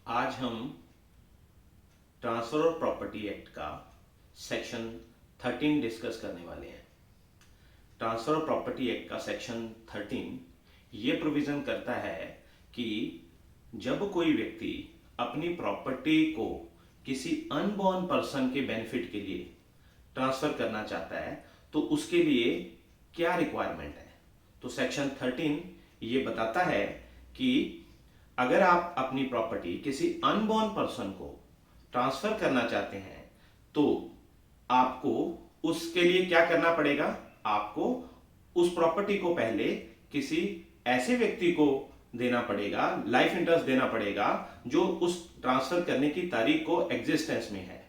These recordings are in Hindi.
आज हम ट्रांसफर ऑफ प्रॉपर्टी एक्ट का सेक्शन 13 डिस्कस करने वाले हैं। ट्रांसफर ऑफ प्रॉपर्टी एक्ट का सेक्शन 13 ये प्रोविजन करता है कि जब कोई व्यक्ति अपनी प्रॉपर्टी को किसी अनबॉर्न पर्सन के बेनिफिट के लिए ट्रांसफर करना चाहता है तो उसके लिए क्या रिक्वायरमेंट है। तो सेक्शन 13 ये बताता है कि अगर आप अपनी प्रॉपर्टी किसी अनबॉर्न पर्सन को ट्रांसफर करना चाहते हैं तो आपको उसके लिए क्या करना पड़ेगा। आपको उस प्रॉपर्टी को पहले किसी ऐसे व्यक्ति को देना पड़ेगा, लाइफ इंटरेस्ट देना पड़ेगा जो उस ट्रांसफर करने की तारीख को एग्जिस्टेंस में है।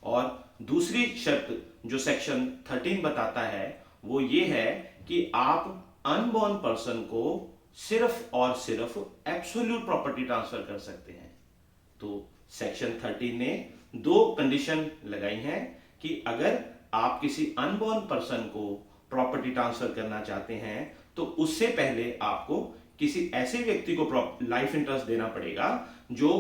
और दूसरी शर्त जो सेक्शन 13 बताता है वो ये है कि आप अनबॉर्न पर्सन को सिर्फ और सिर्फ एब्सोल्यूट प्रॉपर्टी ट्रांसफर कर सकते हैं। तो सेक्शन 13 ने दो कंडीशन लगाई हैं कि अगर आप किसी अनबॉर्न पर्सन को प्रॉपर्टी ट्रांसफर करना चाहते हैं तो उससे पहले आपको किसी ऐसे व्यक्ति को लाइफ इंटरेस्ट देना पड़ेगा जो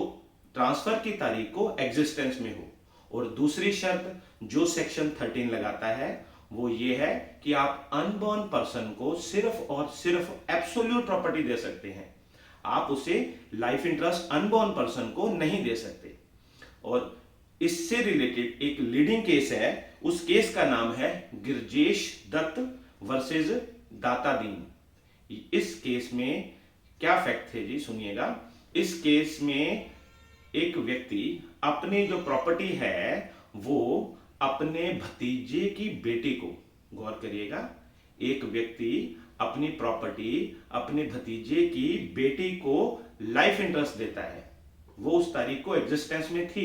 ट्रांसफर की तारीख को एग्जिस्टेंस में हो। और दूसरी शर्त जो सेक्शन 13 लगाता है वो ये है कि आप अनबॉर्न पर्सन को सिर्फ और सिर्फ एब्सोल्यूट प्रॉपर्टी दे सकते हैं, आप उसे लाइफ इंटरेस्ट अनबॉर्न पर्सन को नहीं दे सकते। और इससे रिलेटेड एक लीडिंग केस है, उस केस का नाम है गिरजेश दत्त वर्सेस दाता दीन। इस केस में क्या फैक्ट थे जी, सुनिएगा। इस केस में एक व्यक्ति अपनी जो प्रॉपर्टी है वो अपने भतीजे की बेटी को, गौर करिएगा, एक व्यक्ति अपनी प्रॉपर्टी अपने भतीजे की बेटी को लाइफ इंटरेस्ट देता है। वो उस तारीख को एग्जिस्टेंस में थी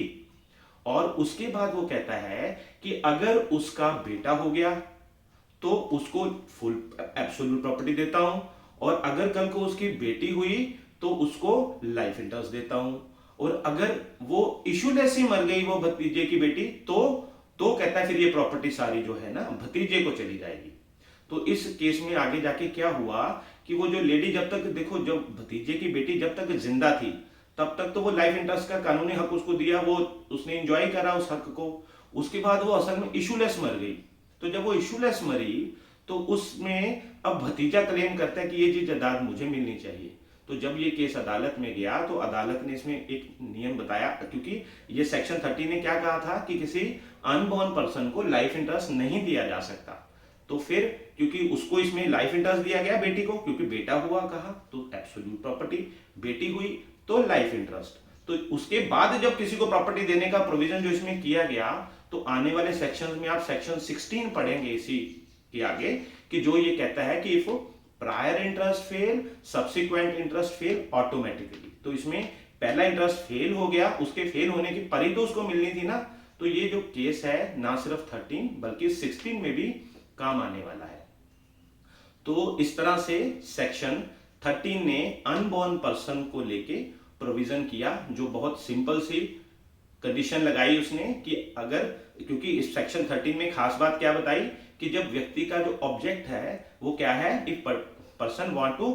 और उसके बाद वो कहता है कि अगर उसका बेटा हो गया तो उसको फुल एब्सोल्यूट प्रॉपर्टी देता हूं, और अगर कल को उसकी बेटी हुई तो उसको लाइफ इंटरेस्ट देता हूं, और अगर वो इशूलेस ही मर गई वो भतीजे की बेटी तो कहता है फिर ये प्रॉपर्टी सारी जो है ना भतीजे को चली जाएगी। तो इस केस में आगे जाके क्या हुआ कि वो जो लेडी, जब तक देखो, जब भतीजे की बेटी जब तक जिंदा थी तब तक तो वो लाइफ इंटरेस्ट का कानूनी हक उसको दिया, वो उसने एंजॉय करा उस हक को। उसके बाद वो असल में इशूलेस मर गई। तो जब वो इशूलेस मरी तो उसमें अब भतीजा क्लेम करता है कि ये चीज जायदाद मुझे मिलनी चाहिए। तो जब ये केस अदालत में गया तो अदालत ने इसमें एक नियम बताया, क्योंकि ये सेक्शन 30 ने क्या कहा था कि किसी अनबॉर्न पर्सन को लाइफ इंटरेस्ट नहीं दिया जा सकता। तो फिर क्योंकि उसको इसमें लाइफ इंटरेस्ट दिया गया बेटी को, क्योंकि बेटा हुआ कहा तो एब्सोल्यूट प्रॉपर्टी, बेटी हुई तो लाइफ इंटरेस्ट। तो उसके बाद जब किसी को प्रॉपर्टी देने का प्रोविजन जो इसमें किया गया तो आने वाले सेक्शंस में आप सेक्शन 16 पढ़ेंगे इसी के आगे, कि जो ये कहता है कि if prior interest fail subsequent interest fail automatically. तो इसमें पहला इंटरेस्ट फेल हो गया, उसके फेल होने की परी तो उसको मिलनी थी ना। तो ये जो केस है ना सिर्फ 13 बल्कि 16 में भी काम आने वाला है। तो इस तरह से सेक्शन 13 ने अनबॉर्न पर्सन को लेके प्रोविजन किया, जो बहुत सिंपल सी कंडीशन लगाई उसने कि अगर, क्योंकि इस सेक्शन 13 में खास बात क्या बताई कि जब व्यक्ति का जो ऑब्जेक्ट है वो क्या है, if person want to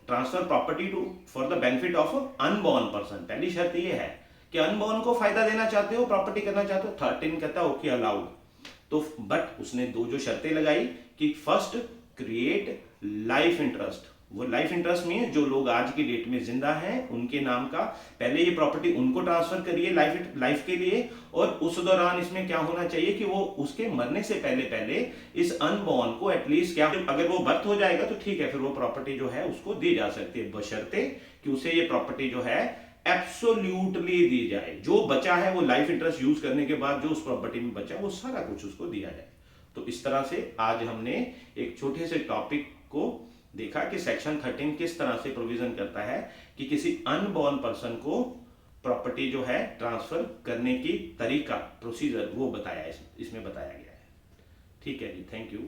transfer property to for the benefit of unborn person, पहली शर्त ये है कि अनबॉर्न को फायदा देना चाहते हो, प्रॉपर्टी करना चाहते हो। 13 कहता है ओके अलाउड। तो बट उसने दो जो शर्तें लगाई कि फर्स्ट क्रिएट लाइफ इंटरेस्ट। वो लाइफ इंटरेस्ट में जो लोग आज की डेट में जिंदा हैं उनके नाम का पहले ये प्रॉपर्टी उनको ट्रांसफर करिए लाइफ के लिए, और उस दौरान इसमें क्या होना चाहिए कि वो उसके मरने से पहले पहले इस अनबॉर्न को एटलीस्ट क्या, अगर वो बर्थ हो जाएगा तो ठीक है, फिर वो प्रॉपर्टी जो है उसको दी जा सकती है, बशर्ते कि उसे ये प्रॉपर्टी जो है एब्सोल्यूटली दी जाए। जो बचा है वो लाइफ इंटरेस्ट यूज करने के बाद जो उस प्रॉपर्टी में बचा वो सारा कुछ उसको दिया जाए। तो इस तरह से आज हमने एक छोटे से टॉपिक को देखा कि सेक्शन 13 किस तरह से प्रोविजन करता है कि किसी अनबॉर्न पर्सन को प्रॉपर्टी जो है ट्रांसफर करने की तरीका, प्रोसीजर वो बताया, इसमें बताया गया है। ठीक है जी, थैंक यू।